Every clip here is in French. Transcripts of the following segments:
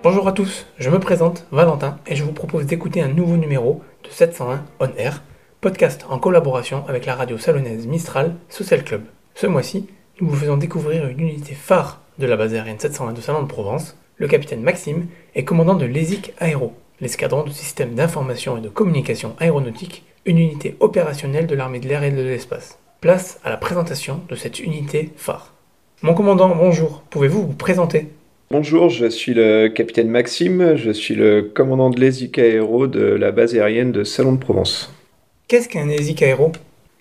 Bonjour à tous, je me présente, Valentin, et je vous propose d'écouter un nouveau numéro de 701 On Air, podcast en collaboration avec la radio salonnaise Mistral Social Club. Ce mois-ci, nous vous faisons découvrir une unité phare de la base aérienne 701 de Salon de Provence. Le capitaine Maxime est commandant de l'ESIC Aéro, l'escadron de systèmes d'information et de communication aéronautique, une unité opérationnelle de l'armée de l'air et de l'espace. Place à la présentation de cette unité phare. Mon commandant, bonjour, pouvez-vous vous présenter ? Bonjour, je suis le capitaine Maxime, je suis le commandant de l'ESIC Aéro de la base aérienne de Salon de Provence. Qu'est-ce qu'un ESIC Aéro ?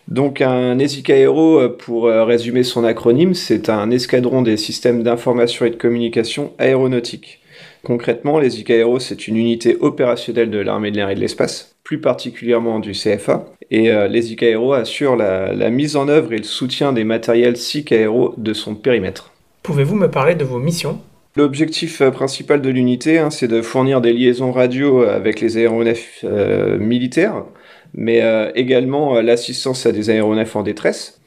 Donc un ESIC Aéro, pour résumer son acronyme, c'est un escadron des systèmes d'information et de communication aéronautique. Concrètement, l'ESIC Aéro, c'est une unité opérationnelle de l'armée de l'air et de l'espace, plus particulièrement du CFA, et l'ESIC Aéro assure la mise en œuvre et le soutien des matériels SIC Aéro de son périmètre. Pouvez-vous me parler de vos missions ? L'objectif principal de l'unité, c'est de fournir des liaisons radio avec les aéronefs militaires, mais également l'assistance à des aéronefs en détresse.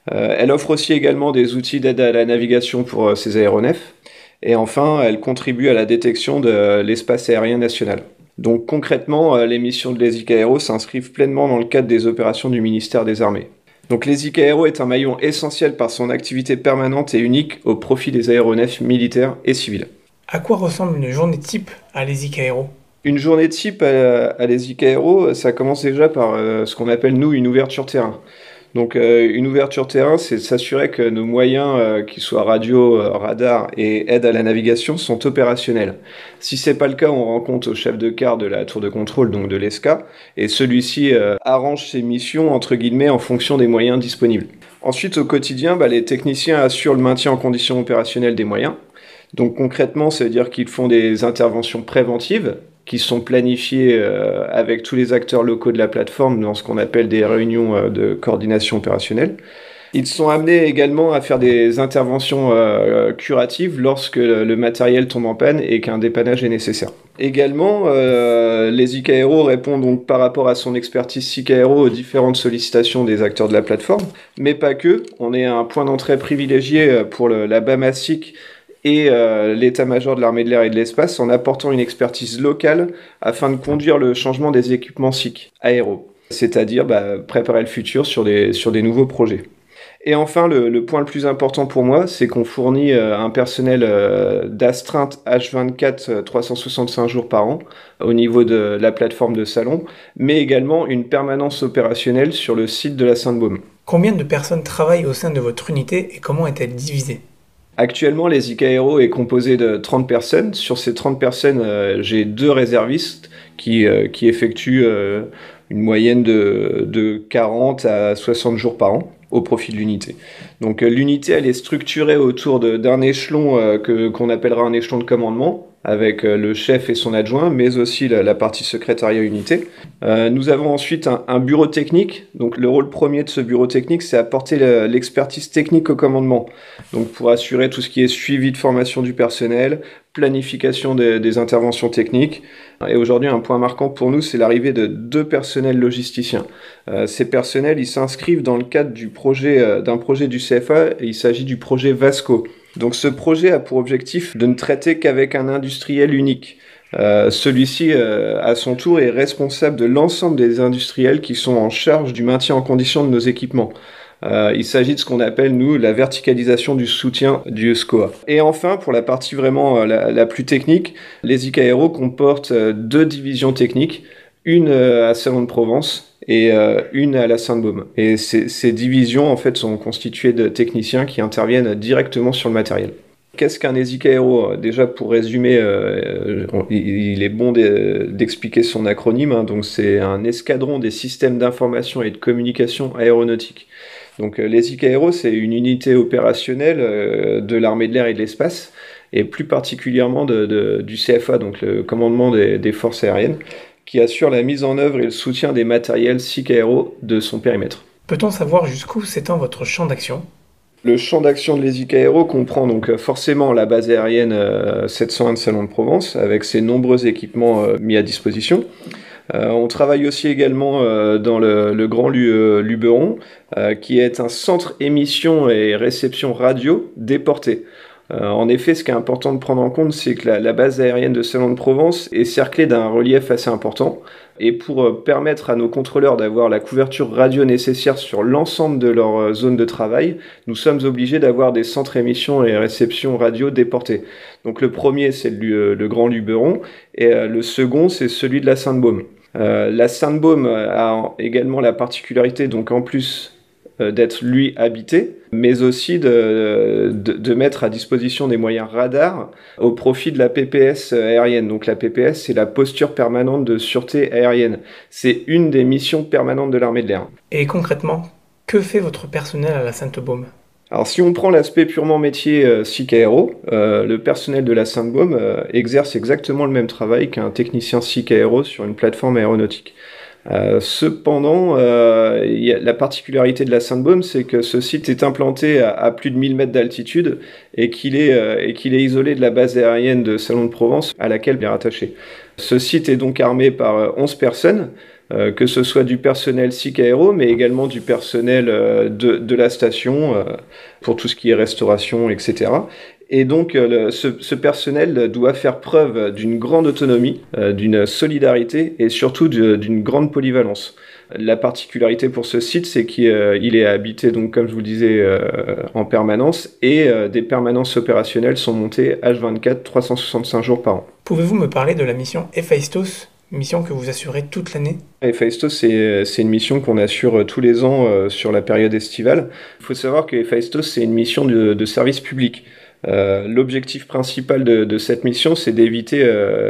Elle offre aussi également des outils d'aide à la navigation pour ces aéronefs. Et enfin, elle contribue à la détection de l'espace aérien national. Donc concrètement, les missions de l'ESIC Aéro s'inscrivent pleinement dans le cadre des opérations du ministère des Armées. Donc l'ESIC Aéro est un maillon essentiel par son activité permanente et unique au profit des aéronefs militaires et civils. À quoi ressemble une journée type à l'ESIC Aéro ? Une journée type à l'ESIC Aéro, ça commence déjà par ce qu'on appelle nous une ouverture terrain. Donc une ouverture terrain, c'est de s'assurer que nos moyens, qu'ils soient radio, radar et aide à la navigation, sont opérationnels. Si c'est pas le cas, on rend compte au chef de quart de la tour de contrôle, donc de l'ESCA, et celui-ci arrange ses missions entre guillemets en fonction des moyens disponibles. Ensuite, au quotidien, les techniciens assurent le maintien en condition opérationnelle des moyens. Donc concrètement, ça veut dire qu'ils font des interventions préventives qui sont planifiées avec tous les acteurs locaux de la plateforme dans ce qu'on appelle des réunions de coordination opérationnelle. Ils sont amenés également à faire des interventions curatives lorsque le matériel tombe en panne et qu'un dépannage est nécessaire. Également, l'ESIC Aéro répond donc par rapport à son expertise SIC Aéro aux différentes sollicitations des acteurs de la plateforme, mais pas que. On est un point d'entrée privilégié pour la BAMA SIC et l'état-major de l'armée de l'air et de l'espace en apportant une expertise locale afin de conduire le changement des équipements SIC Aéro, c'est-à-dire préparer le futur sur des nouveaux projets. Et enfin, le point le plus important pour moi, c'est qu'on fournit un personnel d'astreinte H24 365 jours par an au niveau de la plateforme de Salon, mais également une permanence opérationnelle sur le site de la Sainte-Baume. Combien de personnes travaillent au sein de votre unité et comment est-elle divisée ? Actuellement, l'ESIC Aéro est composé de 30 personnes. Sur ces 30 personnes, j'ai 2 réservistes qui effectuent une moyenne de 40 à 60 jours par an au profit de l'unité. Donc l'unité, elle est structurée autour d'un échelon qu'on appellera un échelon de commandement, avec le chef et son adjoint, mais aussi la partie secrétariat unité. Nous avons ensuite un bureau technique. Donc le rôle premier de ce bureau technique, c'est apporter l'expertise technique au commandement. Donc pour assurer tout ce qui est suivi de formation du personnel, planification des interventions techniques. Et aujourd'hui, un point marquant pour nous, c'est l'arrivée de 2 personnels logisticiens. Ces personnels, ils s'inscrivent dans le cadre d'un projet du CFA, et il s'agit du projet Vasco. Donc ce projet a pour objectif de ne traiter qu'avec un industriel unique. Celui-ci, à son tour, est responsable de l'ensemble des industriels qui sont en charge du maintien en condition de nos équipements. Il s'agit de ce qu'on appelle, nous, la verticalisation du soutien du SCOA. Et enfin, pour la partie vraiment la plus technique, l'ESIC Aéro comporte 2 divisions techniques, une à Salon de Provence et une à la Sainte-Baume. Et ces divisions, en fait, sont constituées de techniciens qui interviennent directement sur le matériel. Qu'est-ce qu'un ESIC Aéro ? Déjà, pour résumer, il est bon d'expliquer son acronyme. Donc, c'est un escadron des systèmes d'information et de communication aéronautique. Donc, l'ESIC Aéro, c'est une unité opérationnelle de l'armée de l'air et de l'espace, et plus particulièrement du CFA, donc le commandement des forces aériennes, qui assure la mise en œuvre et le soutien des matériels SIC Aéro de son périmètre. Peut-on savoir jusqu'où s'étend votre champ d'action ? Le champ d'action de l'ESIC Aéro comprend donc forcément la base aérienne 701 de Salon de Provence, avec ses nombreux équipements mis à disposition. On travaille aussi également dans le Grand Luberon, qui est un centre émission et réception radio déporté. En effet, ce qui est important de prendre en compte, c'est que la base aérienne de Salon-de-Provence est cerclée d'un relief assez important. Et pour permettre à nos contrôleurs d'avoir la couverture radio nécessaire sur l'ensemble de leur zone de travail, nous sommes obligés d'avoir des centres émissions et réception radio déportés. Donc le premier, c'est le Grand Luberon, et le second, c'est celui de la Sainte-Baume. La Sainte-Baume a également la particularité, donc en plus d'être lui habité, mais aussi de mettre à disposition des moyens radars au profit de la PPS aérienne. Donc la PPS, c'est la posture permanente de sûreté aérienne. C'est une des missions permanentes de l'armée de l'air. Et concrètement, que fait votre personnel à la Sainte-Baume ? Alors si on prend l'aspect purement métier SIC Aéro, le personnel de la Sainte-Baume exerce exactement le même travail qu'un technicien SIC Aéro sur une plateforme aéronautique. Cependant, la particularité de la Sainte-Baume, c'est que ce site est implanté à plus de 1000 mètres d'altitude et qu'il est isolé de la base aérienne de Salon-de-Provence à laquelle il est rattaché. Ce site est donc armé par 11 personnes, que ce soit du personnel SIC Aéro, mais également du personnel de la station pour tout ce qui est restauration, etc. Et donc, ce personnel doit faire preuve d'une grande autonomie, d'une solidarité et surtout d'une grande polyvalence. La particularité pour ce site, c'est qu'il est habité, donc, comme je vous le disais, en permanence et des permanences opérationnelles sont montées H24, 365 jours par an. Pouvez-vous me parler de la mission Héphaïstos, mission que vous assurez toute l'année ? Héphaïstos, c'est une mission qu'on assure tous les ans sur la période estivale. Il faut savoir que Héphaïstos, c'est une mission de service public. L'objectif principal de cette mission, c'est d'éviter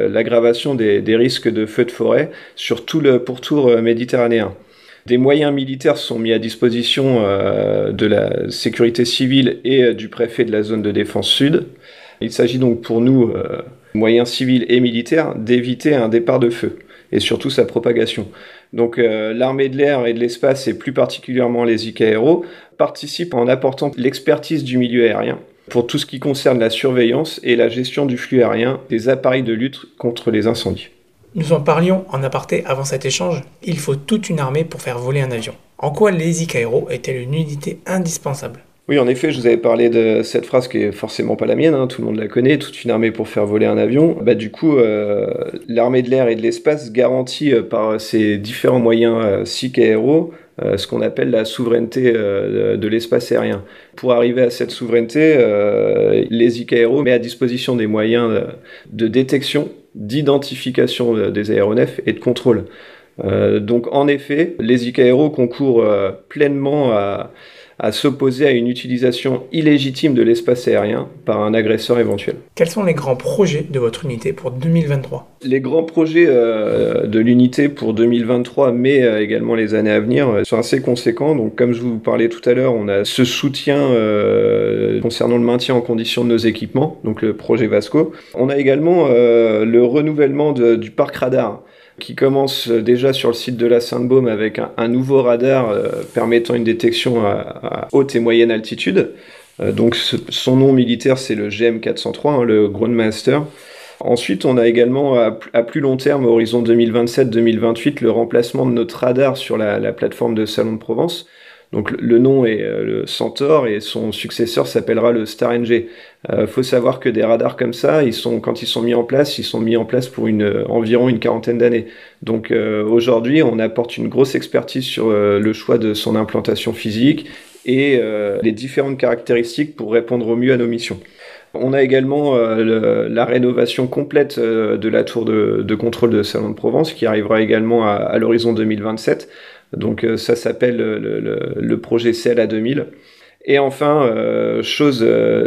l'aggravation des risques de feux de forêt sur tout le pourtour méditerranéen. Des moyens militaires sont mis à disposition de la sécurité civile et du préfet de la zone de défense sud. Il s'agit donc pour nous, moyens civils et militaires, d'éviter un départ de feu et surtout sa propagation. Donc l'armée de l'air et de l'espace, et plus particulièrement les ICAO, participent en apportant l'expertise du milieu aérien pour tout ce qui concerne la surveillance et la gestion du flux aérien des appareils de lutte contre les incendies. Nous en parlions en aparté avant cet échange, il faut toute une armée pour faire voler un avion. En quoi les ICAO est-elle une unité indispensable ? Oui, en effet, je vous avais parlé de cette phrase qui est forcément pas la mienne, tout le monde la connaît, toute une armée pour faire voler un avion. Du coup, l'armée de l'air et de l'espace garantit par ses différents moyens SIC Aéro ce qu'on appelle la souveraineté de l'espace aérien. Pour arriver à cette souveraineté, les ICAO met à disposition des moyens de détection, d'identification des aéronefs et de contrôle. Donc en effet, les ICAO concourent pleinement à s'opposer à une utilisation illégitime de l'espace aérien par un agresseur éventuel. Quels sont les grands projets de votre unité pour 2023 ? Les grands projets de l'unité pour 2023, mais également les années à venir, sont assez conséquents. Donc, comme je vous parlais tout à l'heure, on a ce soutien concernant le maintien en condition de nos équipements, donc le projet Vasco. On a également le renouvellement du parc radar, qui commence déjà sur le site de la Sainte-Baume avec un nouveau radar permettant une détection à haute et moyenne altitude. Donc son nom militaire, c'est le GM 403, le Groundmaster. Ensuite, on a également à plus long terme, horizon 2027-2028, le remplacement de notre radar sur la plateforme de Salon-de-Provence. Donc le nom est le Centaure et son successeur s'appellera le Star NG. Faut savoir que des radars comme ça, quand ils sont mis en place pour environ une quarantaine d'années. Donc aujourd'hui, on apporte une grosse expertise sur le choix de son implantation physique et les différentes caractéristiques pour répondre au mieux à nos missions. On a également la rénovation complète de la tour de contrôle de Salon-de-Provence qui arrivera également à l'horizon 2027. Donc ça s'appelle le projet CLA 2000. Et enfin, chose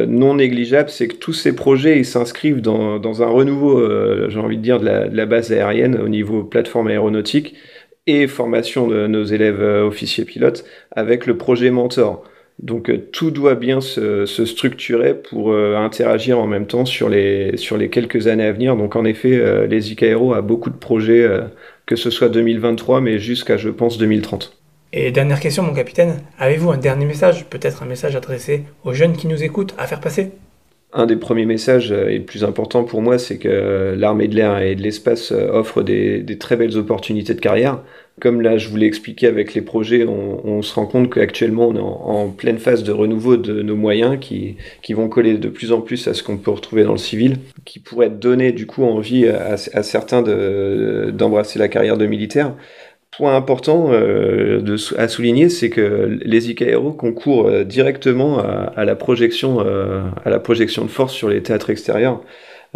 non négligeable, c'est que tous ces projets ils s'inscrivent dans un renouveau, j'ai envie de dire, de la base aérienne au niveau plateforme aéronautique et formation de nos élèves officiers pilotes avec le projet Mentor. Donc tout doit bien se structurer pour interagir en même temps sur les quelques années à venir. Donc en effet, les ICAO a beaucoup de projets, que ce soit 2023, mais jusqu'à, je pense, 2030. Et dernière question, mon capitaine, avez-vous un dernier message, peut-être un message adressé aux jeunes qui nous écoutent, à faire passer ? Un des premiers messages et le plus important pour moi, c'est que l'armée de l'air et de l'espace offre des très belles opportunités de carrière. Comme là, je vous l'ai expliqué avec les projets, on se rend compte qu'actuellement, on est en pleine phase de renouveau de nos moyens qui vont coller de plus en plus à ce qu'on peut retrouver dans le civil, qui pourrait donner du coup envie à certains d'embrasser la carrière de militaire. Point important à souligner, c'est que les IKRO concourent directement à la projection de force sur les théâtres extérieurs.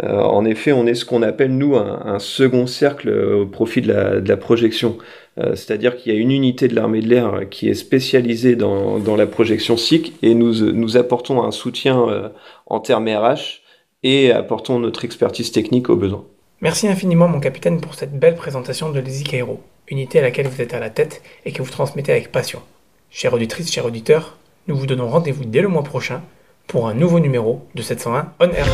En effet, on est ce qu'on appelle, nous, un second cercle au profit de la projection. C'est-à-dire qu'il y a une unité de l'armée de l'air qui est spécialisée dans la projection SIC et nous apportons un soutien en termes RH et apportons notre expertise technique aux besoins. Merci infiniment mon capitaine pour cette belle présentation de l'EasyCairo, unité à laquelle vous êtes à la tête et que vous transmettez avec passion. Chères auditrices, chers auditeurs, nous vous donnons rendez-vous dès le mois prochain pour un nouveau numéro de 701 On Air.